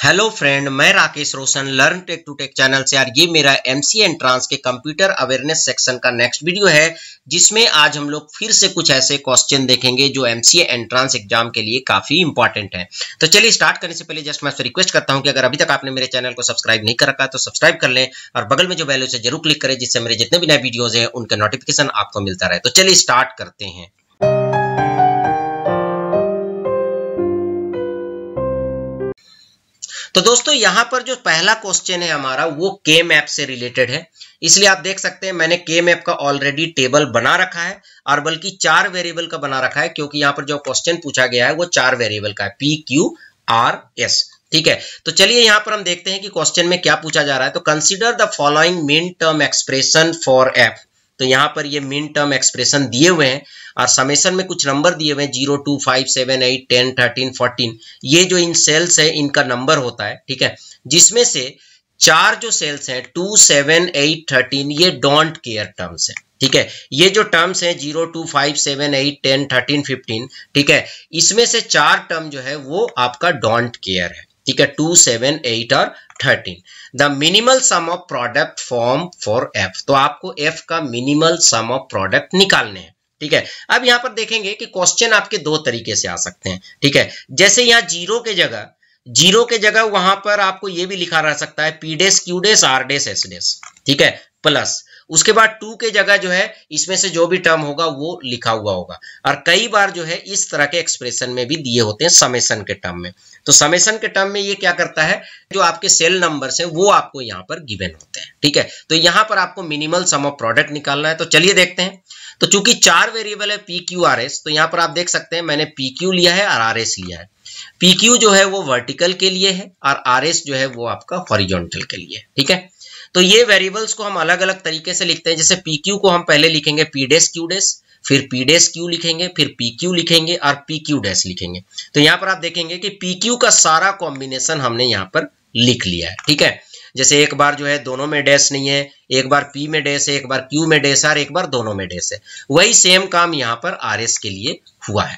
Hello friend, मैं Rakesh Roshan learn tech to tech channel से। यार ये मेरा एमसीए एंट्रांस के कंप्यूटर अवेयरनेस सेक्शन का नेक्स्ट वीडियो है, जिसमें आज हम लोग फिर से कुछ ऐसे क्वेश्चन देखेंगे जो एमसीए एंट्रांस एग्जाम के लिए काफी इंपॉर्टेंट है। तो चलिए स्टार्ट करने से पहले जस्ट मैं आपसे रिक्वेस्ट करता हूं कि अगर अभी तक आपने मेरे चैनल को सब्सक्राइब नहीं कर रखा है तो सब्सक्राइब कर लें और बगल में जो बेल है जरूर क्लिक करें, जिससे मेरे जितने भी नए वीडियोज हैं उनका नोटिफिकेशन आपको मिलता रहे। तो चलिए स्टार्ट करते हैं। तो दोस्तों यहाँ पर जो पहला क्वेश्चन है हमारा वो के मैप से रिलेटेड है, इसलिए आप देख सकते हैं मैंने के मैप का ऑलरेडी टेबल बना रखा है और बल्कि 4 वेरिएबल का बना रखा है, क्योंकि यहाँ पर जो क्वेश्चन पूछा गया है वो 4 वेरिएबल का है, पी क्यू आर एस। ठीक है, तो चलिए यहाँ पर हम देखते हैं कि क्वेश्चन में क्या पूछा जा रहा है। तो consider the following mean term expression for F. तो यहाँ पर ये मीन टर्म एक्सप्रेशन दिए हुए हैं और समेशन में कुछ नंबर दिए हुए हैं 0, 2, 5, 7, 8, 10, 13, 14। ये जो इन सेल्स है इनका नंबर होता है। ठीक है, जिसमें से 4 जो सेल्स हैं 2, 7, 8, 13 ये डोंट केयर टर्म्स है। ठीक है, ये जो टर्म्स हैं 0, 2, 5, 7, 8, 10, 13, 15, ठीक है, इसमें से 4 टर्म जो है वो आपका डोंट केयर है। ठीक है, 2, 7, 8 और 13। The minimal sum of product form for F. तो आपको एफ का मिनिमल सम ऑफ प्रोडक्ट निकालने हैं। ठीक है, अब यहाँ पर देखेंगे कि क्वेश्चन आपके 2 तरीके से आ सकते हैं। ठीक है, जैसे यहाँ जीरो के जगह वहां पर आपको ये भी लिखा रह सकता है P dash Q dash R dash S dash. ठीक है, प्लस उसके बाद 2 के जगह जो है इसमें से जो भी टर्म होगा वो लिखा हुआ होगा। और कई बार जो है इस तरह के एक्सप्रेशन में भी दिए होते हैं समेशन के टर्म में। तो समेशन के टर्म में ये क्या करता है, जो आपके सेल नंबर्स हैं वो आपको यहाँ पर गिवन होते हैं। ठीक है, तो यहाँ पर आपको मिनिमल सम ऑफ प्रोडक्ट निकालना है। तो चलिए देखते हैं। तो चूंकि 4 वेरिएबल है पी क्यू आर एस, तो यहाँ पर आप देख सकते हैं मैंने पी क्यू लिया है और आर एस लिया है। पी क्यू जो है वो वर्टिकल के लिए है और आर एस जो है वो आपका हॉरिजॉन्टल के लिए है। ठीक है, तो ये वेरिएबल्स को हम अलग अलग तरीके से लिखते हैं। जैसे पी क्यू को हम पहले लिखेंगे पी डेस क्यू डेस, फिर पी डेस क्यू लिखेंगे, फिर पी क्यू लिखेंगे और पी क्यू डैश लिखेंगे। तो यहाँ पर आप देखेंगे कि पी क्यू का सारा कॉम्बिनेशन हमने यहाँ पर लिख लिया है। ठीक है, जैसे एक बार जो है दोनों में डैश नहीं है, एक बार पी में डैश है, एक बार क्यू में डैश है और एक बार दोनों में डैश है। वही सेम काम यहाँ पर आर एस के लिए हुआ है।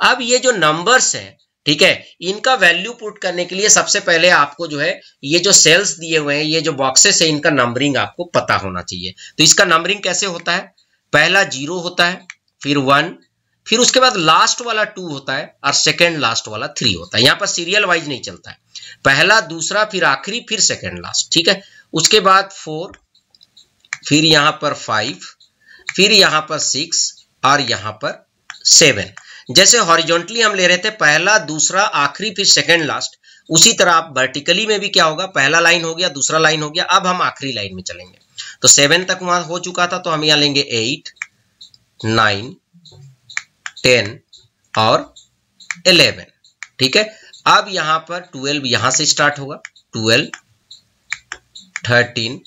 अब ये जो नंबर्स हैं, ठीक है, इनका वैल्यू पुट करने के लिए सबसे पहले आपको जो है ये जो सेल्स दिए हुए हैं, ये जो बॉक्सेस है, इनका नंबरिंग आपको पता होना चाहिए। तो इसका नंबरिंग कैसे होता है, पहला 0 होता है, फिर 1, फिर उसके बाद लास्ट वाला 2 होता है और सेकेंड लास्ट वाला 3 होता है। यहाँ पर सीरियल वाइज नहीं चलता है, पहला दूसरा फिर आखिरी फिर सेकेंड लास्ट। ठीक है, उसके बाद 4, फिर यहाँ पर 5, फिर यहाँ पर 6 और यहाँ पर 7। जैसे हॉरिजॉन्टली हम ले रहे थे पहला दूसरा आखिरी फिर सेकेंड लास्ट, उसी तरह आप वर्टिकली में भी क्या होगा, पहला लाइन हो गया, दूसरा लाइन हो गया, अब हम आखिरी लाइन में चलेंगे। तो 7 तक वहां हो चुका था, तो हम यहाँ लेंगे 8, 9, 10 और 11। ठीक है, अब यहाँ पर 12 यहां से स्टार्ट होगा, 12, 13,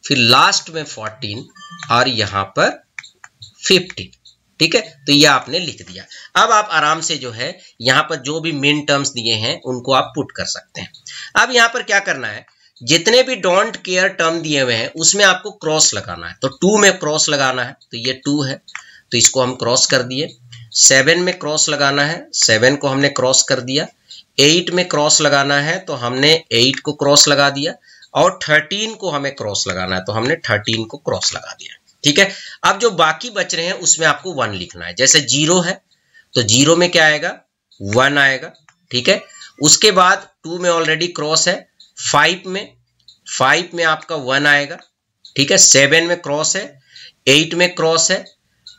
फिर लास्ट में 14 और यहां पर 15। ठीक है, तो ये आपने लिख दिया। अब आप आराम से जो है यहाँ पर जो भी मेन टर्म्स दिए हैं उनको आप पुट कर सकते हैं। अब यहाँ पर क्या करना है, जितने भी डोंट केयर टर्म दिए हुए हैं उसमें आपको क्रॉस लगाना है। तो 2 में क्रॉस लगाना है, तो ये 2 है तो इसको हम क्रॉस कर दिए। 7 में क्रॉस लगाना है, 7 को हमने क्रॉस कर दिया। 8 में क्रॉस लगाना है तो हमने 8 को क्रॉस लगा दिया और 13 को हमें क्रॉस लगाना है तो हमने 13 को क्रॉस लगा दिया। ठीक है, अब जो बाकी बच रहे हैं उसमें आपको 1 लिखना है। जैसे 0 है तो 0 में क्या आएगा, 1 आएगा। ठीक है, उसके बाद 2 में ऑलरेडी क्रॉस है, 5 में आपका 1 आएगा। ठीक है, 7 में क्रॉस है, 8 में क्रॉस है,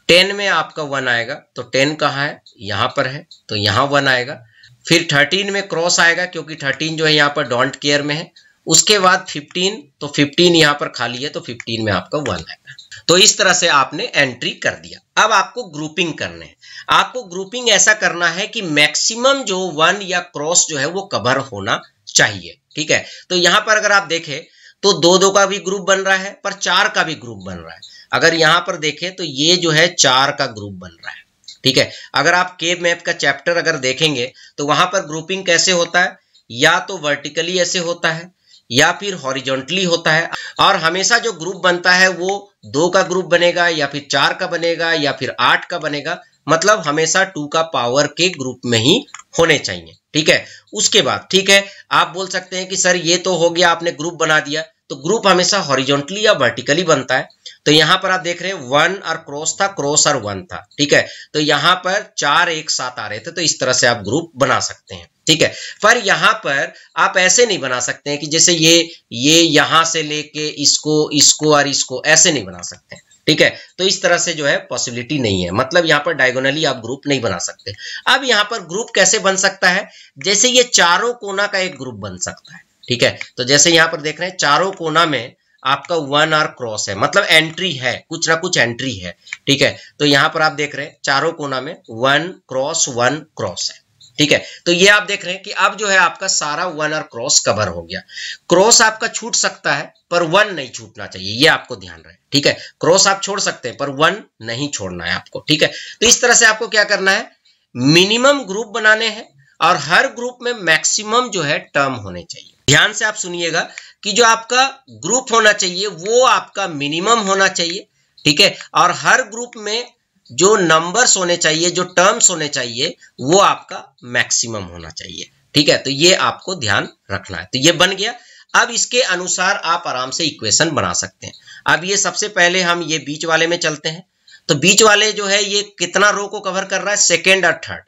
10 में आपका 1 आएगा। तो 10 कहाँ है, यहाँ पर है तो यहाँ 1 आएगा। फिर 13 में क्रॉस आएगा क्योंकि 13 जो है यहाँ पर डोंट केयर में है। उसके बाद 15, तो 15 यहाँ पर खाली है तो 15 में आपका 1 आएगा। तो इस तरह से आपने एंट्री कर दिया। अब आपको ग्रुपिंग करने हैं। आपको ग्रुपिंग ऐसा करना है कि मैक्सिमम जो 1 या क्रॉस जो है वो कवर होना चाहिए। ठीक है, तो यहां पर अगर आप देखें तो 2-2 का भी ग्रुप बन रहा है पर 4 का भी ग्रुप बन रहा है। अगर यहां पर देखें तो ये जो है 4 का ग्रुप बन रहा है। ठीक है, अगर आप के मैप का चैप्टर अगर देखेंगे तो वहां पर ग्रुपिंग कैसे होता है, या तो वर्टिकली ऐसे होता है या फिर हॉरिजॉन्टली होता है। और हमेशा जो ग्रुप बनता है वो 2 का ग्रुप बनेगा या फिर 4 का बनेगा या फिर 8 का बनेगा, मतलब हमेशा 2 का पावर के ग्रुप में ही होने चाहिए। ठीक है। उसके बाद ठीक है, आप बोल सकते हैं कि सर ये तो हो गया, आपने ग्रुप बना दिया, तो ग्रुप हमेशा हॉरिजॉन्टली या वर्टिकली बनता है। तो यहां पर आप देख रहे हैं 1 और क्रॉस था, क्रॉस और 1 था, ठीक है। तो यहां पर 4 एक साथ आ रहे थे, तो इस तरह से आप ग्रुप बना सकते हैं, ठीक है। पर यहां पर आप ऐसे नहीं बना सकते हैं कि जैसे ये यहां से लेके इसको और इसको ऐसे नहीं बना सकते, ठीक है। तो इस तरह से जो है पॉसिबिलिटी नहीं है, मतलब यहाँ पर डायगोनली आप ग्रुप नहीं बना सकते। अब यहाँ पर ग्रुप कैसे बन सकता है, जैसे ये चारों कोना का एक ग्रुप बन सकता है, ठीक है। तो जैसे यहाँ पर देख रहे हैं चारों कोना में आपका 1 और क्रॉस है, मतलब एंट्री है, कुछ ना कुछ एंट्री है, ठीक है। तो यहाँ पर आप देख रहे हैं चारों कोना में 1 क्रॉस है, ठीक है। तो ये आप देख रहे हैं कि अब जो है आपका सारा 1 और क्रॉस कवर हो गया। क्रॉस आपका छूट सकता है पर 1 नहीं छूटना चाहिए, ये आपको ध्यान रहे, ठीक है। क्रॉस आप छोड़ सकते हैं पर 1 नहीं छोड़ना है आपको, ठीक है। तो इस तरह से आपको क्या करना है, मिनिमम ग्रुप बनाने हैं और हर ग्रुप में मैक्सिमम जो है टर्म होने चाहिए। ध्यान से आप सुनिएगा कि जो आपका ग्रुप होना चाहिए वो आपका मिनिमम होना चाहिए, ठीक है। और हर ग्रुप में जो नंबर्स होने चाहिए, जो टर्म्स होने चाहिए, वो आपका मैक्सिमम होना चाहिए, ठीक है। तो ये आपको ध्यान रखना है। तो ये बन गया। अब इसके अनुसार आप आराम से इक्वेशन बना सकते हैं। अब ये सबसे पहले हम ये बीच वाले में चलते हैं। तो बीच वाले जो है ये कितना रो को कवर कर रहा है, सेकेंड और थर्ड।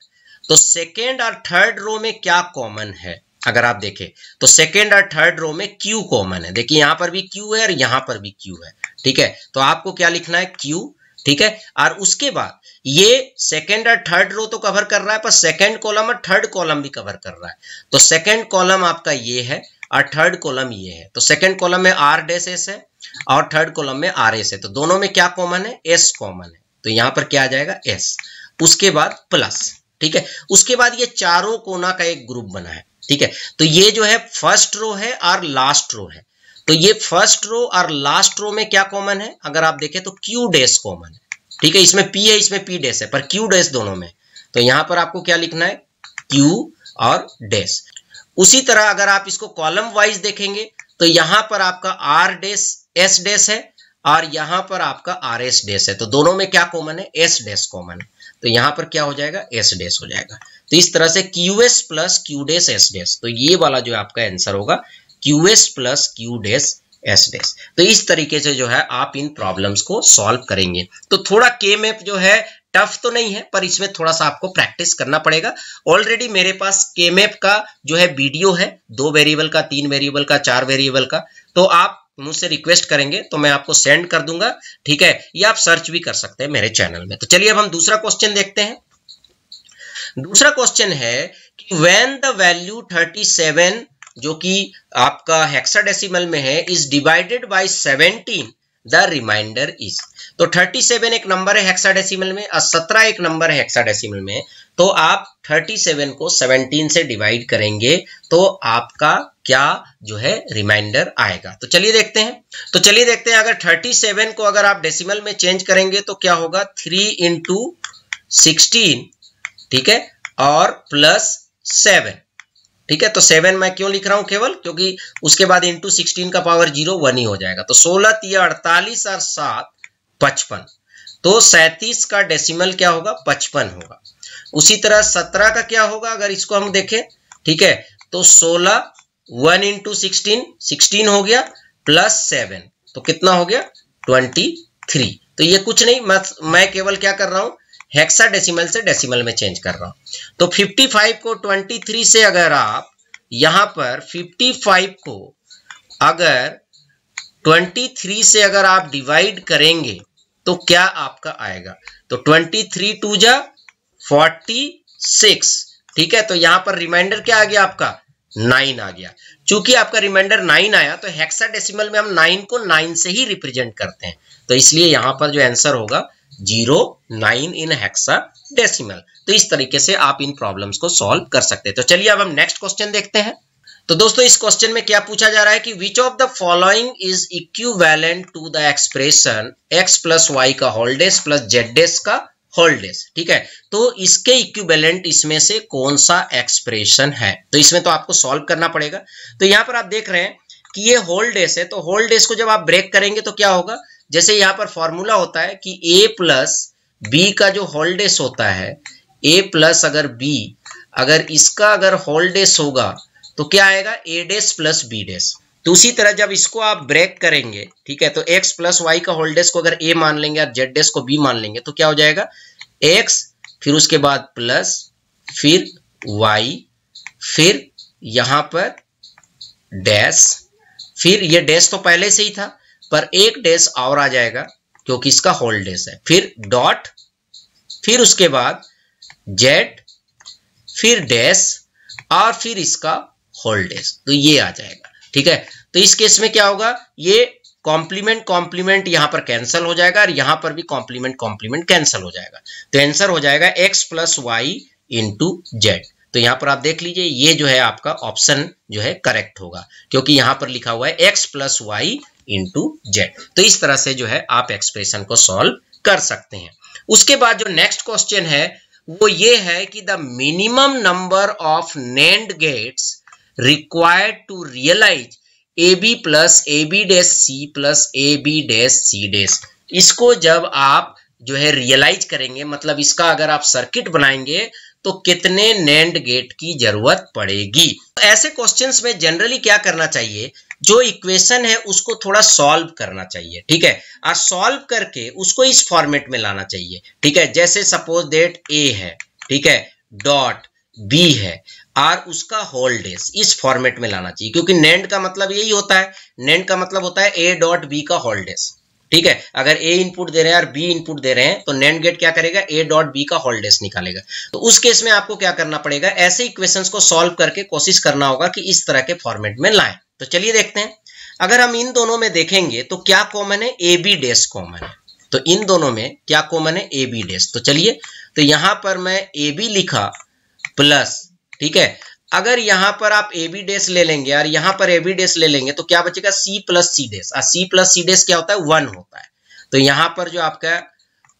तो सेकेंड और थर्ड रो में क्या कॉमन है, अगर आप देखें तो सेकेंड और थर्ड रो में क्यू कॉमन है। देखिए यहां पर भी क्यू है और यहां पर भी क्यू है, ठीक है। तो आपको क्या लिखना है, क्यू, ठीक है। और उसके बाद ये सेकेंड और थर्ड रो तो कवर कर रहा है, पर सेकेंड कॉलम और थर्ड कॉलम भी कवर कर रहा है। तो सेकेंड कॉलम आपका ये है और थर्ड कॉलम ये है। तो सेकेंड कॉलम में आर डैश एस है और थर्ड कॉलम में आर एस है। तो दोनों में क्या कॉमन है, एस कॉमन है। तो यहां पर क्या आ जाएगा, एस। उसके बाद प्लस, ठीक है। उसके बाद ये चारों कोना का एक ग्रुप बना है, ठीक है। तो ये जो है फर्स्ट रो है और लास्ट रो है। तो ये फर्स्ट रो और लास्ट रो में क्या कॉमन है, अगर आप देखें तो क्यू डैश कॉमन है, ठीक है। इसमें पी है, इसमें पी डैश है, पर क्यू डैश दोनों में। तो यहां पर आपको क्या लिखना है, क्यू और डैश। उसी तरह अगर आप इसको कॉलम वाइज देखेंगे तो यहां पर आपका आर डैश एस डैश है और यहां पर आपका आर एस डैश है। तो दोनों में क्या कॉमन है, एस डैश कॉमन है। तो यहां पर क्या हो जाएगा, एस डैश हो जाएगा। तो इस तरह से Q S plus Q dash S dash. तो ये वाला जो आपका आंसर होगा Q S plus Q dash S dash. तो इस तरीके से जो है आप इन प्रॉब्लम्स को सॉल्व करेंगे। तो थोड़ा के मैप जो है टफ तो नहीं है, पर इसमें थोड़ा सा आपको प्रैक्टिस करना पड़ेगा। ऑलरेडी मेरे पास के मैप का जो है वीडियो है, 2 वेरिएबल का, 3 वेरिएबल का, 4 वेरिएबल का। तो आप मुझसे रिक्वेस्ट करेंगे तो मैं आपको सेंड कर दूंगा, ठीक है। या आप सर्च भी कर सकते हैं मेरे चैनल में। तो चलिए अब हम दूसरा क्वेश्चन देखते हैं। दूसरा क्वेश्चन है कि व्हेन द वैल्यू 37 जो कि आपका हेक्साडेसिमल में है is divided by 17 the remainder is. तो 37 एक नंबर है हेक्साडेसिमल में और 17 एक नंबर है हेक्साडेसिमल में। तो आप 37 को 17 से डिवाइड करेंगे तो आपका क्या जो है रिमाइंडर आएगा। तो चलिए देखते हैं। अगर 37 को अगर आप डेसिमल में चेंज करेंगे तो क्या होगा, 3 इंटू 16, ठीक है, और प्लस 7, ठीक है। तो 7 मैं क्यों लिख रहा हूं, केवल क्योंकि उसके बाद इंटू 16 का पावर 0 1 ही हो जाएगा। तो 16 3 48 और 7 55। तो 37 का डेसिमल क्या होगा, 55 होगा। उसी तरह 17 का क्या होगा, अगर इसको हम देखें, ठीक है। तो 16 1 इंटू 16 हो गया, प्लस 7 तो कितना हो गया, 23। तो ये कुछ नहीं, मैं केवल क्या कर रहा हूं, हेक्साडेसिमल से डेसिमल में चेंज कर रहा हूं। तो 55 को 23 से अगर आप यहां पर 55 को अगर 23 से अगर आप डिवाइड करेंगे तो क्या आपका आएगा। तो 23 2 जा 46, ठीक है। तो यहां पर रिमाइंडर क्या आ गया आपका, 9 आ गया। चूंकि आपका रिमाइंडर 9 आया तो हेक्साडेसिमल में हम 9 को 9 से ही रिप्रेजेंट करते हैं। तो इसलिए यहां पर जो आंसर होगा 09 इन हेक्साडेसिमल। तो इस तरीके से आप इन प्रॉब्लम्स को सॉल्व कर सकते हैं। तो चलिए अब हम नेक्स्ट क्वेश्चन देखते हैं। तो दोस्तों इस क्वेश्चन में क्या पूछा जा रहा है कि which of the following is equivalent to the expression x plus y का whole dash plus z dash का होल डैश, ठीक है। तो इसके इक्विवेलेंट इसमें से कौन सा एक्सप्रेशन है। तो इसमें तो आपको सॉल्व करना पड़ेगा। तो यहां पर आप देख रहे हैं कि ये होल डैश है। तो होल डैश को जब आप ब्रेक करेंगे तो क्या होगा, जैसे यहां पर फॉर्मूला होता है कि a प्लस बी का जो होल डैश होता है, a प्लस अगर b अगर इसका अगर होल डेस होगा तो क्या आएगा, ए डेस प्लस बी डेस। तो उसी तरह जब इसको आप ब्रेक करेंगे, ठीक है, तो x प्लस वाई का होल डेस को अगर a मान लेंगे और z डेस को b मान लेंगे तो क्या हो जाएगा, x फिर उसके बाद प्लस फिर y फिर यहां पर डैश, फिर ये डैश तो पहले से ही था पर एक डैश और आ जाएगा क्योंकि इसका होल डेस है, फिर डॉट, फिर उसके बाद z फिर डैश और फिर इसका होल डेस, तो ये आ जाएगा। ठीक है, तो इस केस में क्या होगा, ये कॉम्प्लीमेंट कॉम्प्लीमेंट यहां पर कैंसिल हो जाएगा और यहां पर भी कॉम्प्लीमेंट कॉम्प्लीमेंट कैंसिल हो जाएगा। तो आंसर हो जाएगा x plus Y into Z. तो यहां पर आप देख लीजिए ये जो है आपका ऑप्शन जो है करेक्ट होगा क्योंकि यहां पर लिखा हुआ है x plus Y into Z. तो इस तरह से जो है आप एक्सप्रेशन को सॉल्व कर सकते हैं। उसके बाद जो नेक्स्ट क्वेश्चन है वो ये है कि the minimum number of NAND gates required to realize AB plus AB dash C plus AB dash C dash। इसको जब आप जो है रियलाइज करेंगे, मतलब इसका अगर आप सर्किट बनाएंगे तो कितने नेंड गेट की जरूरत पड़ेगी। तो ऐसे क्वेश्चंस में जनरली क्या करना चाहिए, जो इक्वेशन है उसको थोड़ा सॉल्व करना चाहिए। ठीक है, और सॉल्व करके उसको इस फॉर्मेट में लाना चाहिए। ठीक है, जैसे सपोज दैट A है, ठीक है, डॉट B है और उसका होल डेस, इस फॉर्मेट में लाना चाहिए क्योंकि नेंड का मतलब यही होता है, नेंड का मतलब होता है A डॉट B का होल डेस। ठीक है, अगर A इनपुट दे रहे हैं और B इनपुट दे रहे हैं तो नेंड गेट क्या करेगा, A डॉट B का होल डेस निकालेगा। तो उस केस में आपको क्या करना पड़ेगा, ऐसे इक्वेशंस को सॉल्व करके कोशिश करना होगा कि इस तरह के फॉर्मेट में लाएं। तो चलिए देखते हैं, अगर हम इन दोनों में देखेंगे तो क्या कॉमन है, AB डैश कॉमन है। तो इन दोनों में क्या कॉमन है, AB डैश। तो चलिए, तो यहां पर मैं AB लिखा प्लस, ठीक है, अगर यहां पर आप AB डैश ले लेंगे और यहां पर AB डैश ले लेंगे तो क्या बचेगा, C प्लस C डैश। और C प्लस C डैश क्या होता है, 1 होता है। तो यहां पर जो आपका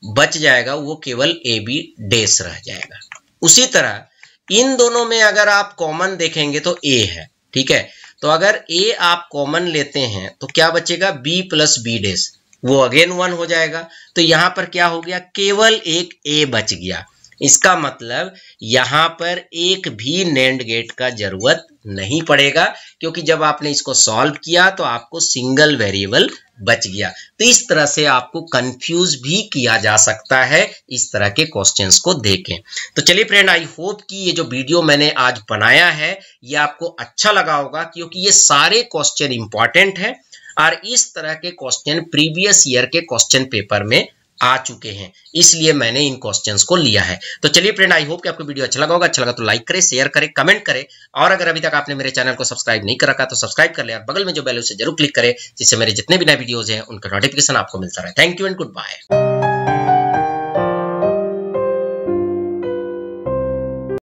बच जाएगा वो केवल AB डैश रह जाएगा। उसी तरह इन दोनों में अगर आप कॉमन देखेंगे तो A है। ठीक है, तो अगर A आप कॉमन लेते हैं तो क्या बचेगा, B प्लस B डैश, वो अगेन 1 हो जाएगा। तो यहां पर क्या हो गया, केवल एक A बच गया। इसका मतलब यहां पर एक भी नेंड गेट का जरूरत नहीं पड़ेगा क्योंकि जब आपने इसको सॉल्व किया तो आपको सिंगल वेरिएबल बच गया। तो इस तरह से आपको कंफ्यूज भी किया जा सकता है इस तरह के क्वेश्चंस को देखें। तो चलिए फ्रेंड, आई होप कि ये जो वीडियो मैंने आज बनाया है ये आपको अच्छा लगा होगा क्योंकि ये सारे क्वेश्चन इंपॉर्टेंट है और इस तरह के क्वेश्चन प्रीवियस ईयर के क्वेश्चन पेपर में आ चुके हैं, इसलिए मैंने इन क्वेश्चंस को लिया है। तो चलिए फ्रेंड, आई होप कि आपको वीडियो अच्छा लगा होगा। अच्छा लगा तो लाइक करें, शेयर करें, कमेंट करें और अगर अभी तक आपने मेरे चैनल को सब्सक्राइब नहीं कर रखा तो सब्सक्राइब कर ले और बगल में जो बेल है उसे जरूर क्लिक करें जिससे मेरे जितने भी नए वीडियोस हैं उनका नोटिफिकेशन आपको मिलता रहे। Thank you and good bye.